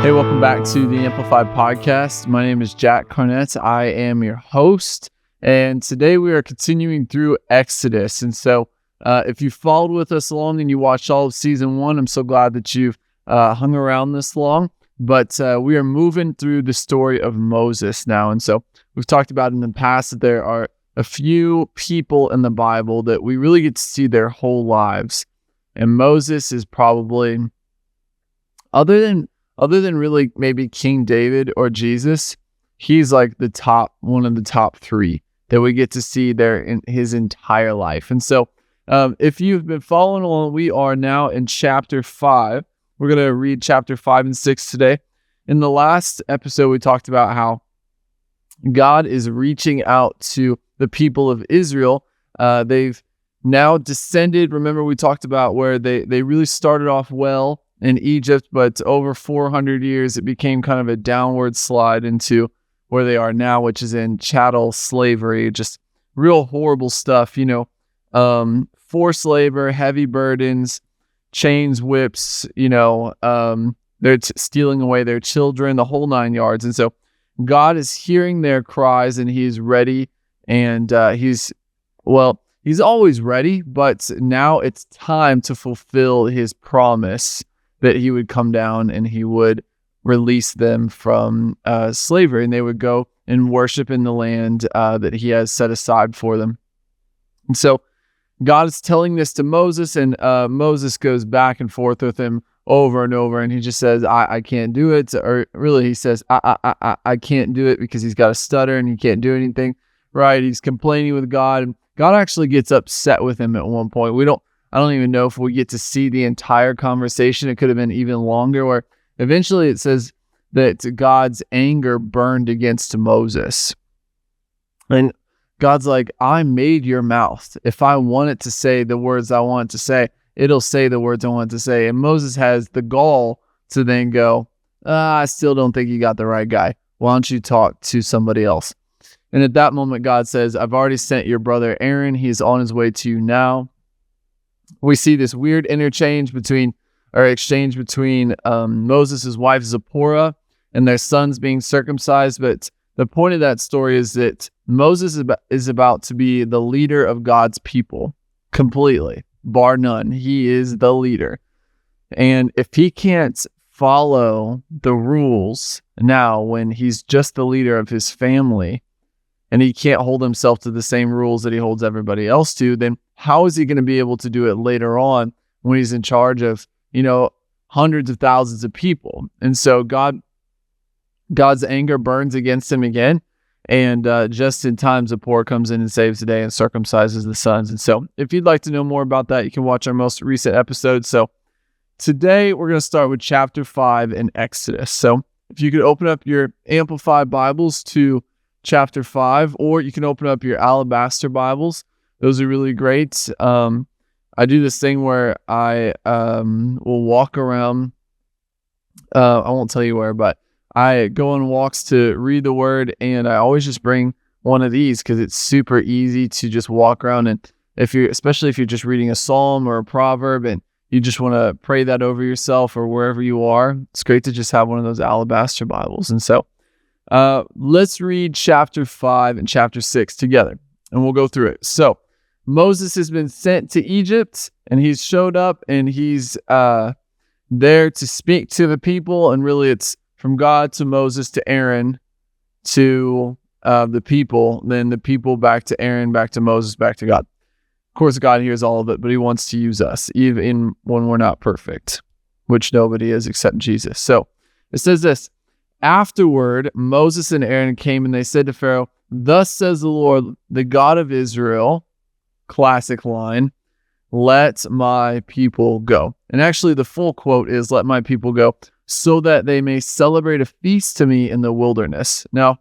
Hey, welcome back to the Amplified Podcast. My name is Jac Carnett. I am your host, and today we are continuing through Exodus. And so if you followed with us along and you watched all of season 1, I'm so glad that you've hung around this long. But we are moving through the story of Moses now. And so we've talked about in the past that there are a few people in the Bible that we really get to see their whole lives. And Moses is probably, other than really maybe King David or Jesus, he's like one of the top 3 that we get to see there in his entire life. And so if you've been following along, we are now in chapter 5. We're going to read chapter 5 and 6 today. In the last episode, we talked about how God is reaching out to the people of Israel. They've now descended. Remember, we talked about where they really started off well in Egypt, but over 400 years, it became kind of a downward slide into where they are now, which is in chattel slavery, just real horrible stuff, forced labor, heavy burdens, chains, whips, they're stealing away their children, the whole 9 yards. And so God is hearing their cries and he's ready, and he's always ready, but now it's time to fulfill his promise that he would come down and he would release them from slavery, and they would go and worship in the land that he has set aside for them. And so God is telling this to Moses, and Moses goes back and forth with him over and over, and he just says, I can't do it. Or really, he says, I can't do it, because he's got a stutter and he can't do anything, right? He's complaining with God, and God actually gets upset with him at one point. I don't even know if we get to see the entire conversation. It could have been even longer, where eventually it says that God's anger burned against Moses. And God's like, I made your mouth. If I want it to say the words I want it to say, it'll say the words I want it to say. And Moses has the gall to then go, I still don't think you got the right guy. Why don't you talk to somebody else? And at that moment, God says, I've already sent your brother Aaron. He's on his way to you now. We see this weird exchange between Moses' wife Zipporah and their sons being circumcised. But the point of that story is that Moses is about to be the leader of God's people completely, bar none. He is the leader. And if he can't follow the rules now when he's just the leader of his family, and he can't hold himself to the same rules that he holds everybody else to, then how is he going to be able to do it later on when he's in charge of, hundreds of thousands of people? And so God's anger burns against him again. And just in time, Zipporah comes in and saves the day and circumcises the sons. And so if you'd like to know more about that, you can watch our most recent episode. So today we're going to start with chapter 5 in Exodus. So if you could open up your Amplified Bibles to chapter 5, or you can open up your Alabaster Bibles. Those are really great. I do this thing where I will walk around. I won't tell you where, but I go on walks to read the word, and I always just bring one of these because it's super easy to just walk around. And especially if you're just reading a psalm or a proverb and you just want to pray that over yourself or wherever you are, it's great to just have one of those Alabaster Bibles. And so let's read chapter 5 and chapter 6 together, and we'll go through it. So Moses has been sent to Egypt, and he's showed up, and he's there to speak to the people. And really, it's from God to Moses to Aaron to the people, then the people back to Aaron, back to Moses, back to God. Of course, God hears all of it, but he wants to use us, even when we're not perfect, which nobody is except Jesus. So it says this. Afterward, Moses and Aaron came, and they said to Pharaoh, "Thus says the Lord, the God of Israel," classic line, "let my people go." And actually, the full quote is, "Let my people go, so that they may celebrate a feast to me in the wilderness." Now,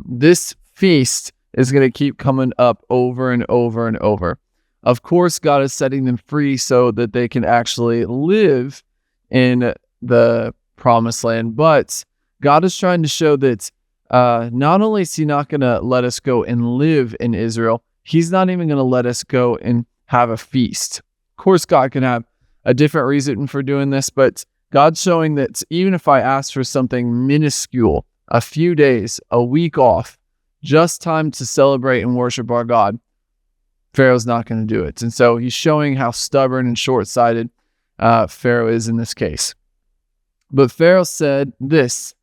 this feast is going to keep coming up over and over and over. Of course, God is setting them free so that they can actually live in the promised land, but God is trying to show that not only is he not going to let us go and live in Israel, he's not even going to let us go and have a feast. Of course, God can have a different reason for doing this, but God's showing that even if I ask for something minuscule, a few days, a week off, just time to celebrate and worship our God, Pharaoh's not going to do it. And so he's showing how stubborn and short-sighted Pharaoh is in this case. But Pharaoh said this,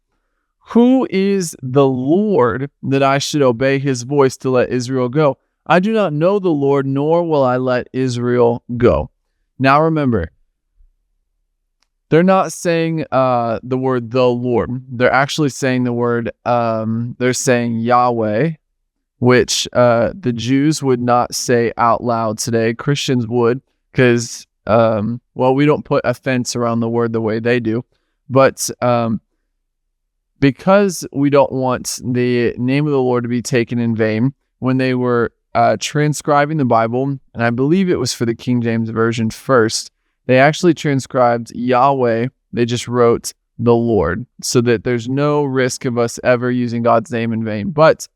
"Who is the Lord that I should obey his voice to let Israel go? I do not know the Lord, nor will I let Israel go." Now remember, they're not saying the word "the Lord." They're actually saying the word, they're saying Yahweh, which the Jews would not say out loud today. Christians would, because, we don't put offense around the word the way they do. But because we don't want the name of the Lord to be taken in vain, when they were transcribing the Bible, and I believe it was for the King James Version first, they actually transcribed Yahweh. They just wrote the Lord, so that there's no risk of us ever using God's name in vain. But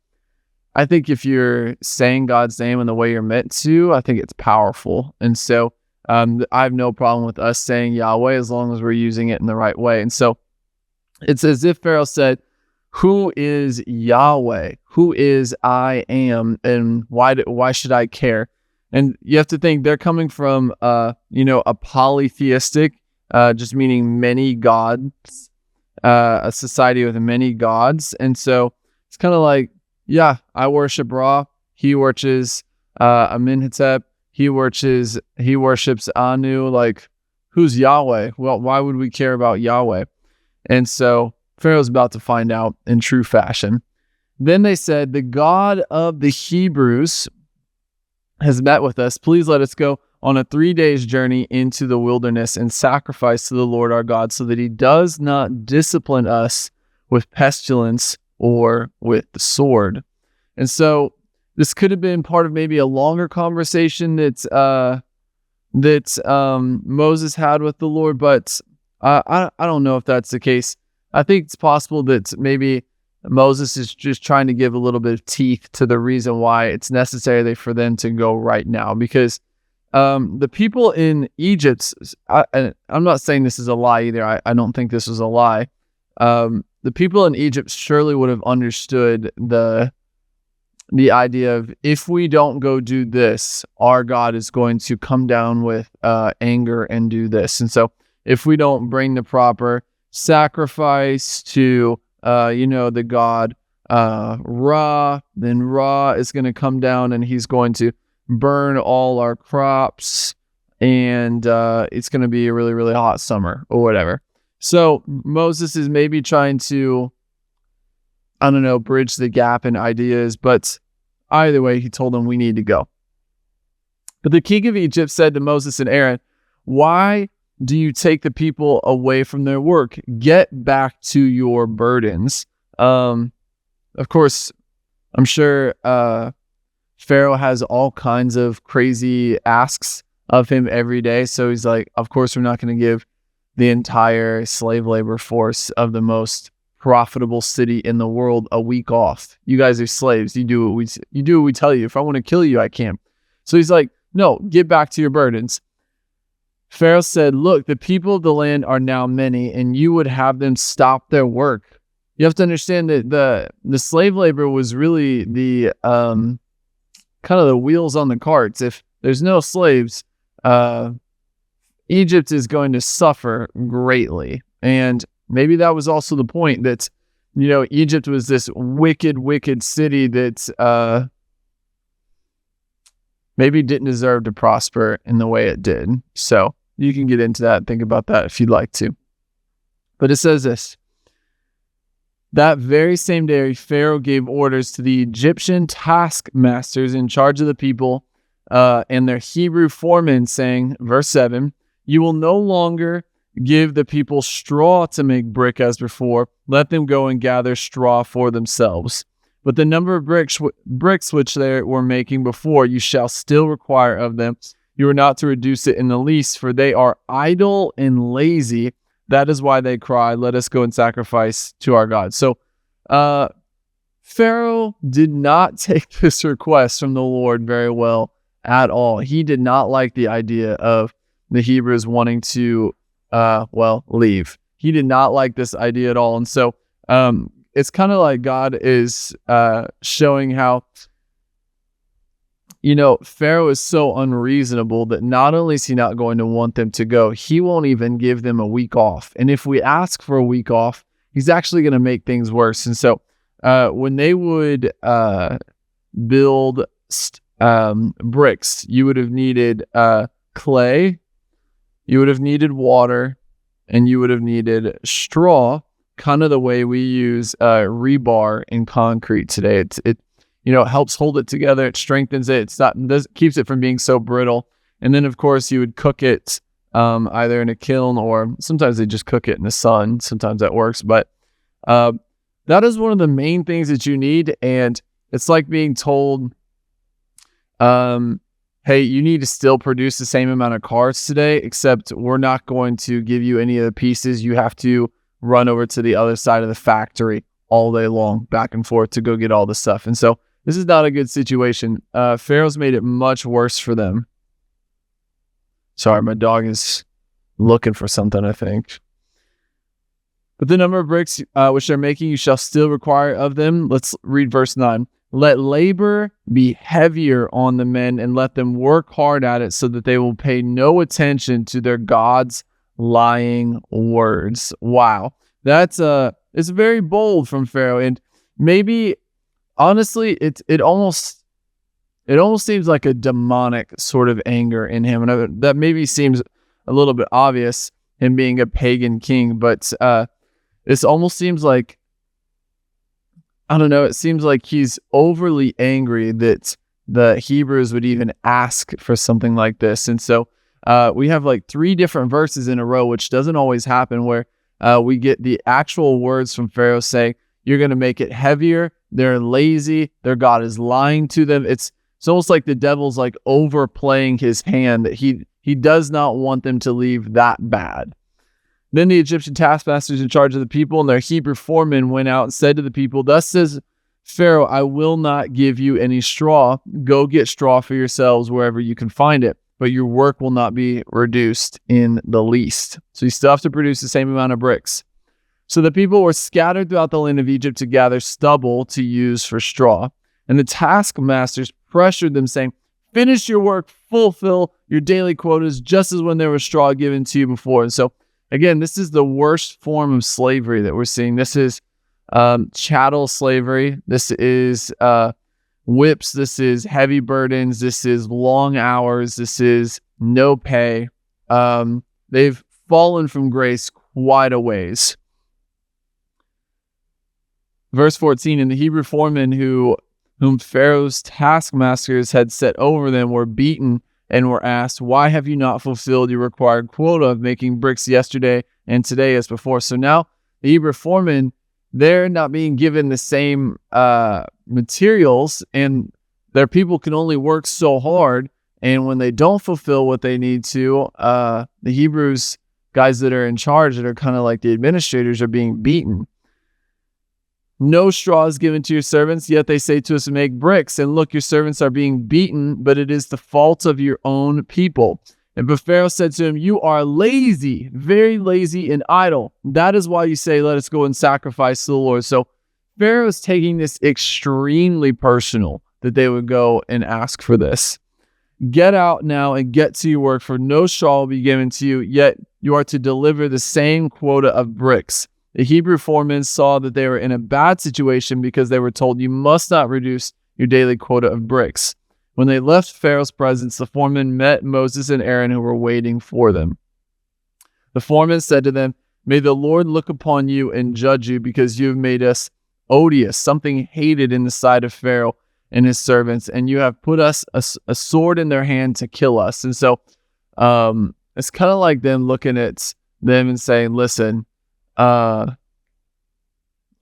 I think if you're saying God's name in the way you're meant to, I think it's powerful. And so I have no problem with us saying Yahweh as long as we're using it in the right way. And so it's as if Pharaoh said, "Who is Yahweh? Who is I am? And why should I care?" And you have to think they're coming from, a polytheistic, just meaning many gods, a society with many gods. And so it's kind of like, yeah, I worship Ra. He worships Amenhotep. He worships Anu. Like, who's Yahweh? Well, why would we care about Yahweh? And so Pharaoh's about to find out in true fashion. Then they said, "The God of the Hebrews has met with us. Please let us go on a 3 days journey into the wilderness and sacrifice to the Lord our God, so that he does not discipline us with pestilence or with the sword." And so this could have been part of maybe a longer conversation that Moses had with the Lord, but I don't know if that's the case. I think it's possible that maybe Moses is just trying to give a little bit of teeth to the reason why it's necessary for them to go right now, because the people in Egypt, and I'm not saying this is a lie either. I don't think this is a lie. The people in Egypt surely would have understood the idea of, if we don't go do this, our God is going to come down with anger and do this. And so if we don't bring the proper sacrifice to, the God Ra, then Ra is going to come down and he's going to burn all our crops, and it's going to be a really, really hot summer or whatever. So Moses is maybe trying to, bridge the gap in ideas, but either way, he told them we need to go. But the king of Egypt said to Moses and Aaron, "Why do you take the people away from their work? Get back to your burdens." Of course, I'm sure Pharaoh has all kinds of crazy asks of him every day. So he's like, of course, we're not going to give the entire slave labor force of the most profitable city in the world a week off. You guys are slaves. You do what we tell you. If I want to kill you, I can. So he's like, no, get back to your burdens. Pharaoh said, "Look, the people of the land are now many, and you would have them stop their work." You have to understand that the slave labor was really the kind of the wheels on the carts. If there's no slaves, Egypt is going to suffer greatly. And maybe that was also the point, that, Egypt was this wicked, wicked city that maybe didn't deserve to prosper in the way it did. So you can get into that and think about that if you'd like to. But it says this: "That very same day, Pharaoh gave orders to the Egyptian taskmasters in charge of the people and their Hebrew foremen, saying," verse 7, "You will no longer give the people straw to make brick as before. Let them go and gather straw for themselves. But the number of bricks which they were making before, you shall still require of them. You are not to reduce it in the least, for they are idle and lazy. That is why they cry, 'Let us go and sacrifice to our God.'" So Pharaoh did not take this request from the Lord very well at all. He did not like the idea of the Hebrews wanting to leave. He did not like this idea at all. And so it's kind of like God is showing how, Pharaoh is so unreasonable that not only is he not going to want them to go, he won't even give them a week off. And if we ask for a week off, he's actually going to make things worse. And so when they would build bricks, you would have needed clay, you would have needed water, and you would have needed straw, kind of the way we use rebar in concrete today. It helps hold it together. It strengthens it. Keeps it from being so brittle. And then, of course, you would cook it either in a kiln, or sometimes they just cook it in the sun. Sometimes that works. But that is one of the main things that you need. And it's like being told, hey, you need to still produce the same amount of cars today, except we're not going to give you any of the pieces. You have to run over to the other side of the factory all day long, back and forth, to go get all the stuff. And so this is not a good situation. Pharaoh's made it much worse for them. Sorry, my dog is looking for something, I think. But the number of bricks which they're making, you shall still require of them. Let's read verse 9. Let labor be heavier on the men, and let them work hard at it, so that they will pay no attention to their gods' lying words. Wow. That's it's very bold from Pharaoh. And maybe, honestly, it almost seems like a demonic sort of anger in him. And that maybe seems a little bit obvious, him being a pagan king, but this almost seems like, I don't know, it seems like he's overly angry that the Hebrews would even ask for something like this. And so we have like 3 different verses in a row, which doesn't always happen, where we get the actual words from Pharaoh saying, you're going to make it heavier. They're lazy. Their God is lying to them. It's almost like the devil's like overplaying his hand, that he does not want them to leave that bad. Then the Egyptian taskmasters in charge of the people and their Hebrew foremen went out and said to the people, thus says Pharaoh, I will not give you any straw. Go get straw for yourselves wherever you can find it, but your work will not be reduced in the least. So you still have to produce the same amount of bricks. So the people were scattered throughout the land of Egypt to gather stubble to use for straw. And the taskmasters pressured them, saying, finish your work, fulfill your daily quotas, just as when there was straw given to you before. And so, again, this is the worst form of slavery that we're seeing. This is chattel slavery. This is whips. This is heavy burdens. This is long hours. This is no pay. They've fallen from grace quite a ways. Verse 14, and the Hebrew foremen whom Pharaoh's taskmasters had set over them were beaten and were asked, why have you not fulfilled your required quota of making bricks yesterday and today as before? So now the Hebrew foremen, they're not being given the same materials, and their people can only work so hard. And when they don't fulfill what they need to, the Hebrews, guys that are in charge, that are kind of like the administrators, are being beaten. No straw is given to your servants, yet they say to us, make bricks. And look, your servants are being beaten, but it is the fault of your own people. And but Pharaoh said to him, you are lazy, very lazy and idle. That is why you say, let us go and sacrifice to the Lord. So Pharaoh is taking this extremely personal, that they would go and ask for this. Get out now and get to your work, for no straw will be given to you, yet you are to deliver the same quota of bricks. The Hebrew foremen saw that they were in a bad situation, because they were told, you must not reduce your daily quota of bricks. When they left Pharaoh's presence, the foremen met Moses and Aaron, who were waiting for them. The foreman said to them, may the Lord look upon you and judge you, because you have made us odious, something hated in the sight of Pharaoh and his servants, and you have put us a sword in their hand to kill us. And so it's kind of like them looking at them and saying, listen, I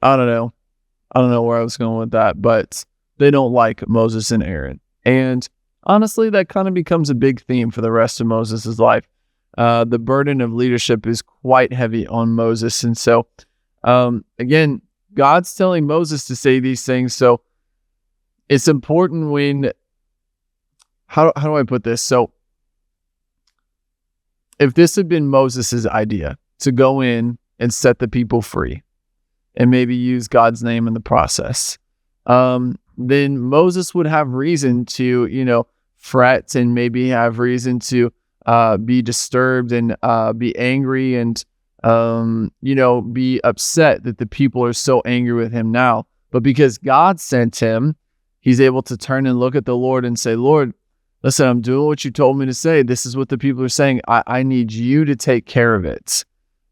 don't know where I was going with that, but they don't like Moses and Aaron. And honestly, that kind of becomes a big theme for the rest of Moses' life. The burden of leadership is quite heavy on Moses. And so, again, God's telling Moses to say these things. So it's important when, how do I put this? So if this had been Moses' idea to go in and set the people free and maybe use God's name in the process, then Moses would have reason to, fret and maybe have reason to be disturbed and be angry and, be upset that the people are so angry with him now. But because God sent him, he's able to turn and look at the Lord and say, Lord, listen, I'm doing what you told me to say. This is what the people are saying. I need you to take care of it.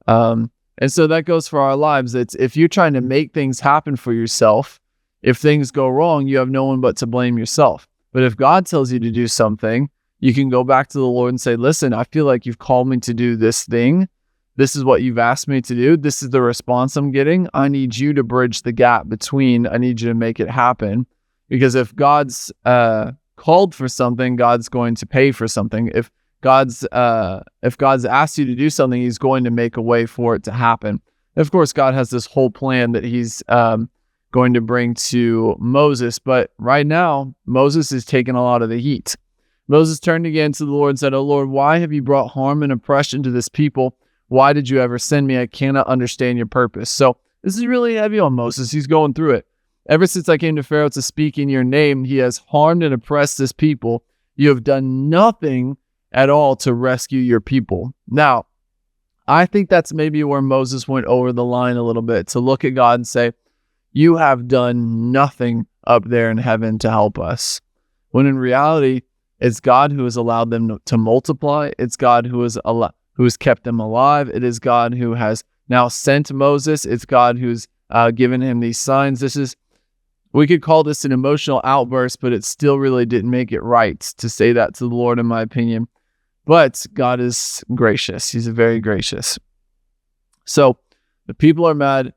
And so that goes for our lives. It's if you're trying to make things happen for yourself, if things go wrong, you have no one but to blame yourself. But if God tells you to do something, you can go back to the Lord and say, listen, I feel like you've called me to do this thing. This is what you've asked me to do. This is the response I'm getting. I need you to bridge the gap between. I need you to make it happen. Because if God's called for something, God's going to pay for something. If God's asked you to do something, he's going to make a way for it to happen. And of course, God has this whole plan that he's going to bring to Moses. But right now, Moses is taking a lot of the heat. Moses turned again to the Lord and said, "Oh Lord, why have you brought harm and oppression to this people? Why did you ever send me? I cannot understand your purpose." So this is really heavy on Moses. He's going through it. Ever since I came to Pharaoh to speak in your name, he has harmed and oppressed this people. You have done nothing at all to rescue your people. Now, I think that's maybe where Moses went over the line a little bit, to look at God and say, you have done nothing up there in heaven to help us. When in reality, it's God who has allowed them to multiply. It's God who has kept them alive. It is God who has now sent Moses. It's God who's given him these signs. We could call this an emotional outburst, but it still really didn't make it right to say that to the Lord, in my opinion. But God is gracious. He's very gracious. So the people are mad.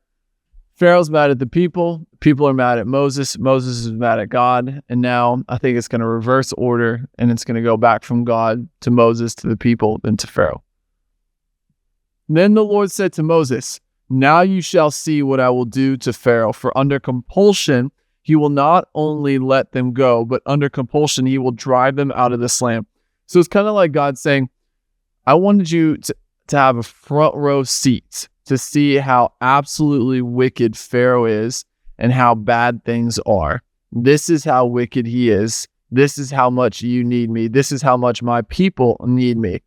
Pharaoh's mad at the people. People are mad at Moses. Moses is mad at God. And now I think it's going to reverse order, and it's going to go back from God to Moses, to the people, then to Pharaoh. Then the Lord said to Moses, "Now you shall see what I will do to Pharaoh, for under compulsion he will not only let them go, but under compulsion he will drive them out of this land." So it's kind of like God saying, I wanted you to have a front row seat to see how absolutely wicked Pharaoh is and how bad things are. This is how wicked he is. This is how much you need me. This is how much my people need me.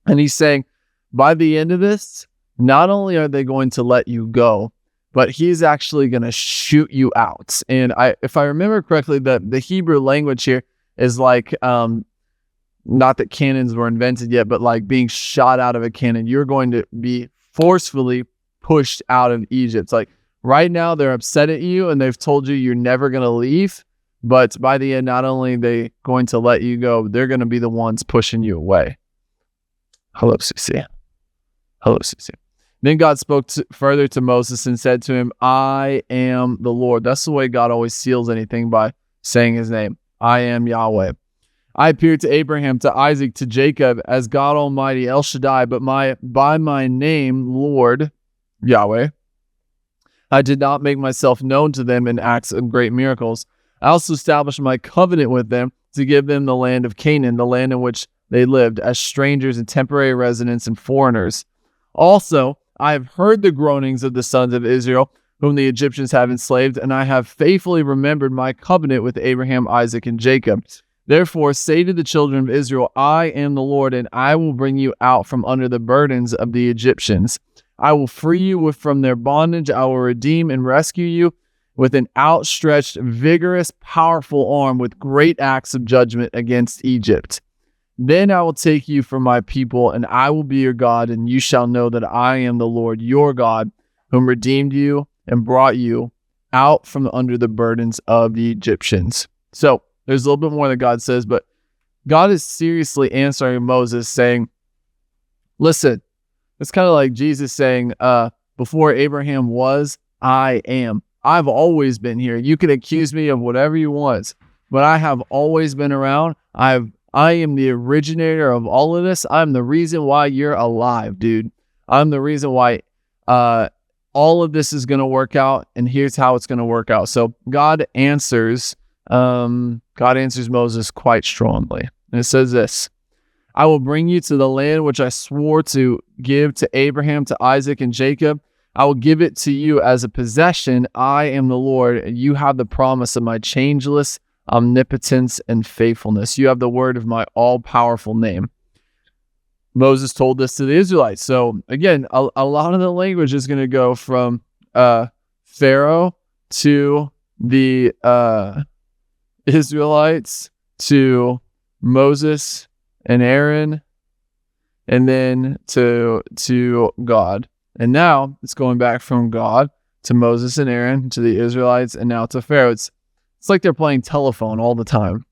And he's saying, by the end of this, not only are they going to let you go, but he's actually going to shoot you out. And if I remember correctly, the Hebrew language here is like, not that cannons were invented yet, but like being shot out of a cannon. You're going to be forcefully pushed out of Egypt. It's like right now they're upset at you and they've told you you're never going to leave. But by the end, not only are they going to let you go, they're going to be the ones pushing you away. Hello, Susie. Hello, Susie. Then God spoke further to Moses and said to him, "I am the Lord." That's the way God always seals anything, by saying his name. I am Yahweh. I appeared to Abraham, to Isaac, to Jacob as God Almighty, El Shaddai, but by my name, Lord, Yahweh, I did not make myself known to them in acts of great miracles. I also established my covenant with them to give them the land of Canaan, the land in which they lived as strangers and temporary residents and foreigners. Also, I have heard the groanings of the sons of Israel, whom the Egyptians have enslaved, and I have faithfully remembered my covenant with Abraham, Isaac, and Jacob. Therefore, say to the children of Israel, I am the Lord, and I will bring you out from under the burdens of the Egyptians. I will free you from their bondage. I will redeem and rescue you with an outstretched, vigorous, powerful arm, with great acts of judgment against Egypt. Then I will take you for my people, and I will be your God, and you shall know that I am the Lord your God, whom redeemed you and brought you out from under the burdens of the Egyptians. So there's a little bit more that God says, but God is seriously answering Moses, saying, listen, it's kind of like Jesus saying, before Abraham was, I am. I've always been here. You can accuse me of whatever you want, but I have always been around. I am the originator of all of this. I'm the reason why you're alive, dude. I'm the reason why all of this is going to work out, and here's how it's going to work out. So God answers Moses quite strongly. And it says this, I will bring you to the land which I swore to give to Abraham, to Isaac, and Jacob. I will give it to you as a possession. I am the Lord, and you have the promise of my changeless omnipotence and faithfulness. You have the word of my all-powerful name. Moses told this to the Israelites. So again, a lot of the language is going to go from Pharaoh to the Israelites to Moses and Aaron, and then to God. And now it's going back from God to Moses and Aaron to the Israelites and now to Pharaoh. It's like they're playing telephone all the time.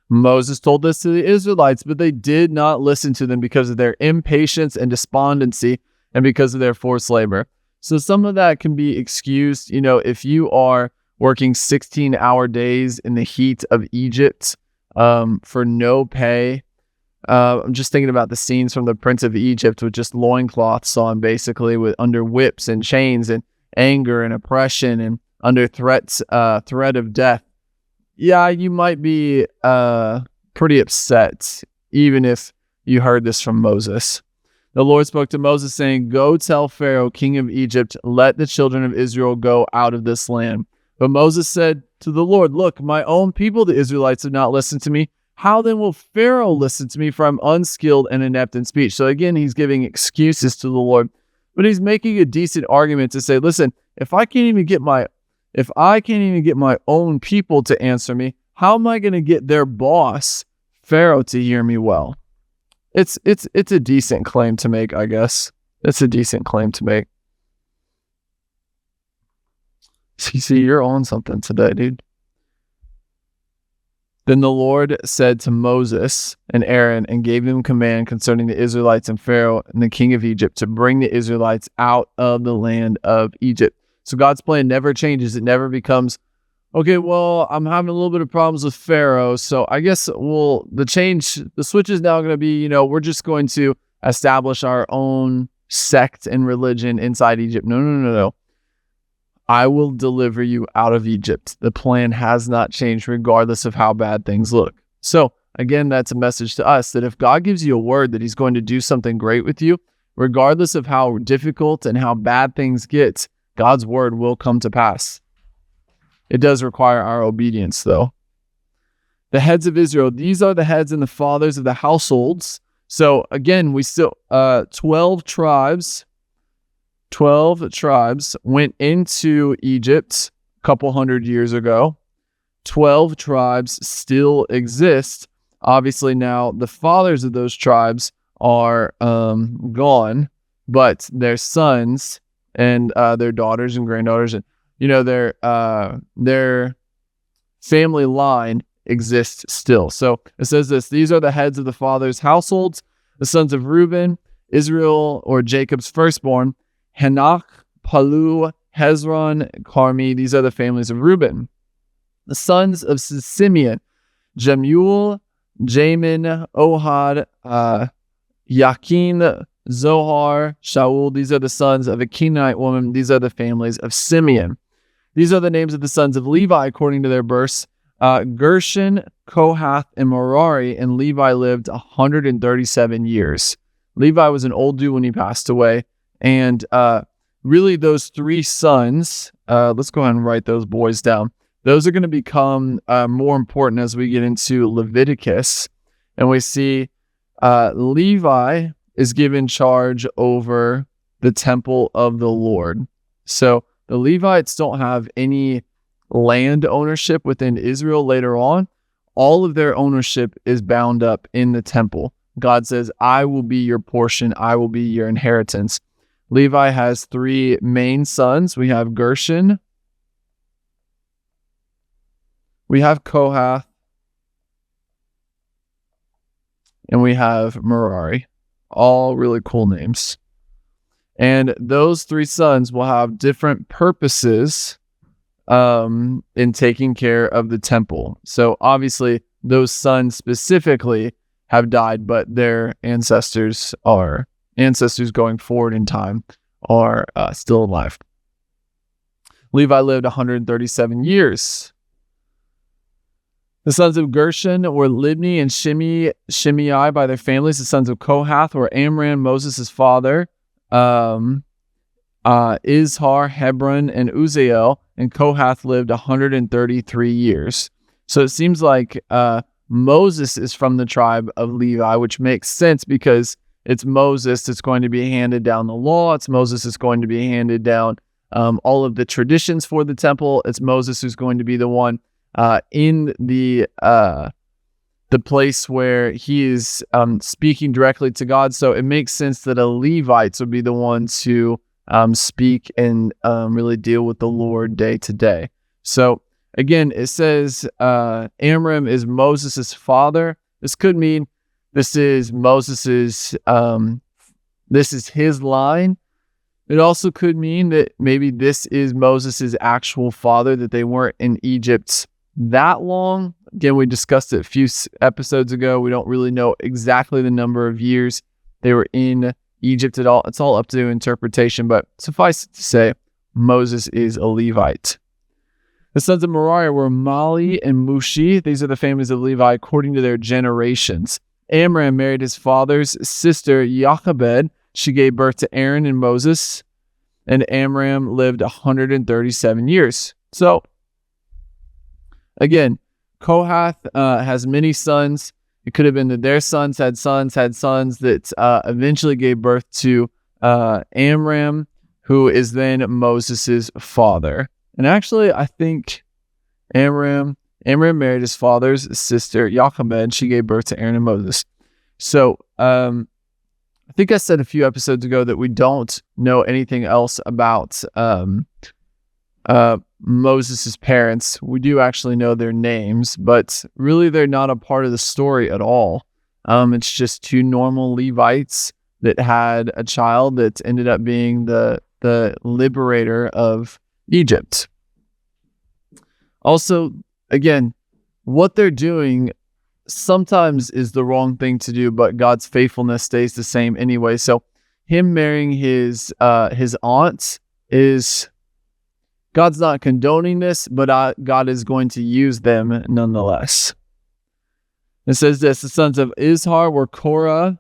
Moses told this to the Israelites, but they did not listen to them because of their impatience and despondency and because of their forced labor. So some of that can be excused. If you are working 16-hour days in the heat of Egypt for no pay. I'm just thinking about the scenes from the Prince of Egypt with just loincloths on, basically, with under whips and chains and anger and oppression and under threat of death. Yeah, you might be pretty upset, even if you heard this from Moses. The Lord spoke to Moses, saying, "Go tell Pharaoh, king of Egypt, let the children of Israel go out of this land." But Moses said to the Lord, "Look, my own people, the Israelites, have not listened to me. How then will Pharaoh listen to me, for I'm unskilled and inept in speech?" So again, he's giving excuses to the Lord, but he's making a decent argument to say, listen, if I can't even get my own people to answer me, how am I going to get their boss, Pharaoh, to hear me well? It's a decent claim to make, I guess. It's a decent claim to make. CC, you're on something today, dude. Then the Lord said to Moses and Aaron and gave them command concerning the Israelites and Pharaoh and the king of Egypt to bring the Israelites out of the land of Egypt. So God's plan never changes. It never becomes, okay, well, I'm having a little bit of problems with Pharaoh, so I guess the switch is now going to be, we're just going to establish our own sect and religion inside Egypt. No. I will deliver you out of Egypt. The plan has not changed regardless of how bad things look. So again, that's a message to us that if God gives you a word that he's going to do something great with you, regardless of how difficult and how bad things get, God's word will come to pass. It does require our obedience, though. The heads of Israel, these are the heads and the fathers of the households. So again, we still 12 tribes went into Egypt a couple hundred years ago. 12 tribes still exist. Obviously now the fathers of those tribes are gone, but their sons and their daughters and granddaughters and their family line exists still. So it says this: these are the heads of the fathers' households, the sons of Reuben, Israel, or Jacob's firstborn, Hanach, Palu, Hezron, Carmi. These are the families of Reuben. The sons of Simeon, Jemuel, Jamin, Ohad, Yakin, Zohar, Shaul. These are the sons of a Kenite woman. These are the families of Simeon. These are the names of the sons of Levi according to their births: Gershon, Kohath, and Merari. And Levi lived 137 years. Levi was an old dude when he passed away. And really those three sons, let's go ahead and write those boys down. Those are going to become more important as we get into Leviticus. And we see Levi is given charge over the temple of the Lord. So the Levites don't have any land ownership within Israel later on. All of their ownership is bound up in the temple. God says, I will be your portion. I will be your inheritance. Levi has three main sons. We have Gershon, we have Kohath, and we have Merari. All really cool names. And those three sons will have different purposes in taking care of the temple. So obviously those sons specifically have died, but their ancestors going forward in time are still alive. Levi lived 137 years. The sons of Gershon were Libni and Shimei by their families. The sons of Kohath were Amram, Moses' father, Izhar, Hebron, and Uzziel. And Kohath lived 133 years. So it seems like Moses is from the tribe of Levi, which makes sense because it's Moses that's going to be handed down the law. It's Moses that's going to be handed down all of the traditions for the temple. It's Moses who's going to be the one in the place where he is speaking directly to God. So it makes sense that a Levites would be the ones who speak and really deal with the Lord day to day. So again, it says Amram is Moses' father. This could mean this is Moses's. This is his line. It also could mean that maybe this is Moses' actual father, that they weren't in Egypt that long. Again, we discussed it a few episodes ago. We don't really know exactly the number of years they were in Egypt at all. It's all up to interpretation, but suffice it to say, Moses is a Levite. The sons of Merari were Mali and Mushi. These are the families of Levi according to their generations. Amram married his father's sister Jochebed. She gave birth to Aaron and Moses, and Amram lived 137 years. So, again, Kohath has many sons. It could have been that their sons had sons that eventually gave birth to Amram, who is then Moses' father. And actually, I think Amram married his father's sister, Jochebed. She gave birth to Aaron and Moses. So, I think I said a few episodes ago that we don't know anything else about Moses' parents. We do actually know their names, but really they're not a part of the story at all. It's just two normal Levites that had a child that ended up being the liberator of Egypt. Also, again, what they're doing sometimes is the wrong thing to do, but God's faithfulness stays the same anyway. So him marrying his aunt is, God's not condoning this, but God is going to use them nonetheless. It says this: the sons of Izhar were Korah,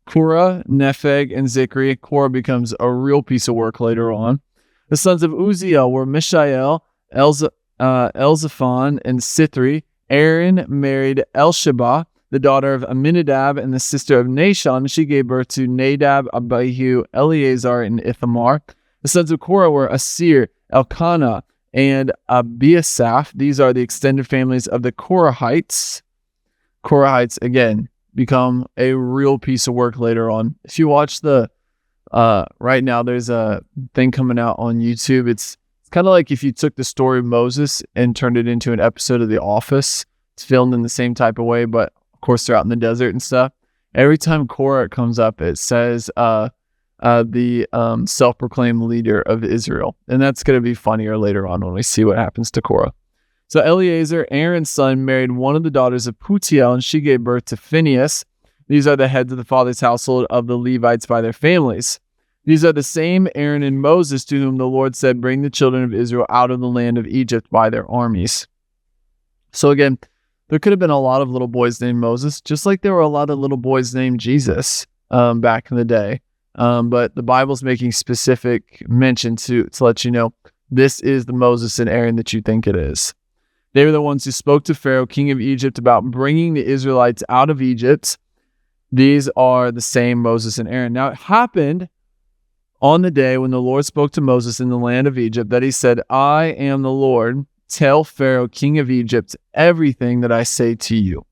Nepheg, and Zikri. Korah becomes a real piece of work later on. The sons of Uzziel were Mishael, Elzaphan, and Sithri. Aaron married Elsheba, the daughter of Aminadab and the sister of Nashon. She gave birth to Nadab, Abihu, Eleazar, and Ithamar. The sons of Korah were Asir, Elkanah, and Abiasaph. These are the extended families of the Korahites. Korahites, again, become a real piece of work later on. If you watch right now, there's a thing coming out on YouTube. It's kind of like if you took the story of Moses and turned it into an episode of The Office. It's filmed in the same type of way, but of course they're out in the desert and stuff. Every time Korah comes up, it says the self-proclaimed leader of Israel. And that's going to be funnier later on when we see what happens to Korah. So Eleazar, Aaron's son, married one of the daughters of Putiel, and she gave birth to Phinehas. These are the heads of the father's household of the Levites by their families. These are the same Aaron and Moses to whom the Lord said, bring the children of Israel out of the land of Egypt by their armies. So again, there could have been a lot of little boys named Moses, just like there were a lot of little boys named Jesus back in the day. But the Bible's making specific mention to let you know this is the Moses and Aaron that you think it is. They were the ones who spoke to Pharaoh, king of Egypt, about bringing the Israelites out of Egypt. These are the same Moses and Aaron. Now, it happened on the day when the Lord spoke to Moses in the land of Egypt that he said, I am the Lord. Tell Pharaoh, king of Egypt, everything that I say to you.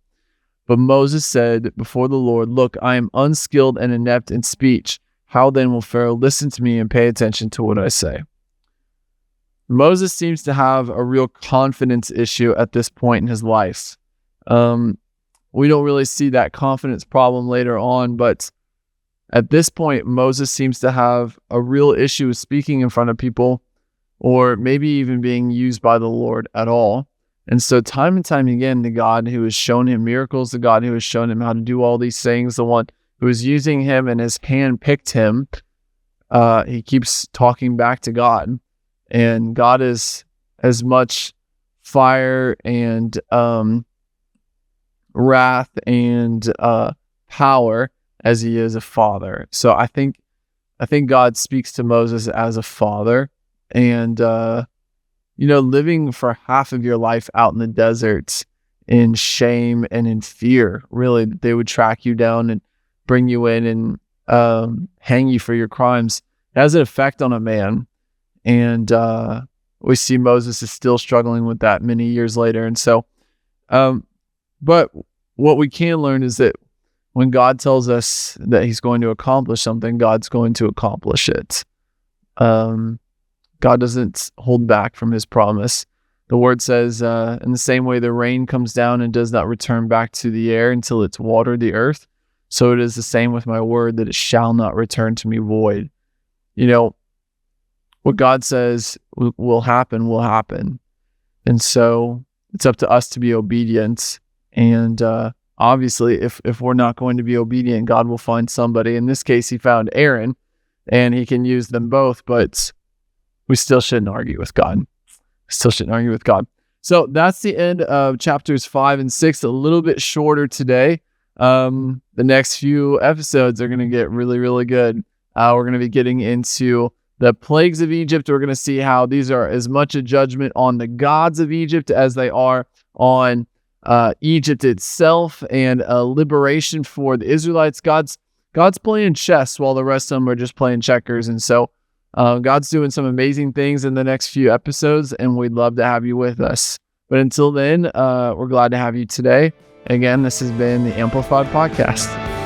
But Moses said before the Lord, look, I am unskilled and inept in speech. How then will Pharaoh listen to me and pay attention to what I say? Moses seems to have a real confidence issue at this point in his life. We don't really see that confidence problem later on, but at this point, Moses seems to have a real issue with speaking in front of people, or maybe even being used by the Lord at all. And so time and time again, the God who has shown him miracles, the God who has shown him how to do all these things, the one who is using him and has handpicked him, he keeps talking back to God. And God is as much fire and wrath and power as he is a father. So I think God speaks to Moses as a father, and living for half of your life out in the desert in shame and in fear, really, they would track you down and bring you in and hang you for your crimes. It has an effect on a man. And we see Moses is still struggling with that many years later. And so, but what we can learn is that when God tells us that he's going to accomplish something, God's going to accomplish it. God doesn't hold back from his promise. The word says, in the same way the rain comes down and does not return back to the air until it's watered the earth, so it is the same with my word, that it shall not return to me void. What God says will happen. And so it's up to us to be obedient. And obviously, if we're not going to be obedient, God will find somebody. In this case, he found Aaron, and he can use them both, but we still shouldn't argue with God. So that's the end of chapters 5 and 6, a little bit shorter today. The next few episodes are going to get really, really good. We're going to be getting into the plagues of Egypt. We're going to see how these are as much a judgment on the gods of Egypt as they are on Egypt itself, and a liberation for the Israelites. God's playing chess while the rest of them are just playing checkers. And so God's doing some amazing things in the next few episodes, and we'd love to have you with us. But until then, we're glad to have you today. Again, this has been the Amplified Podcast.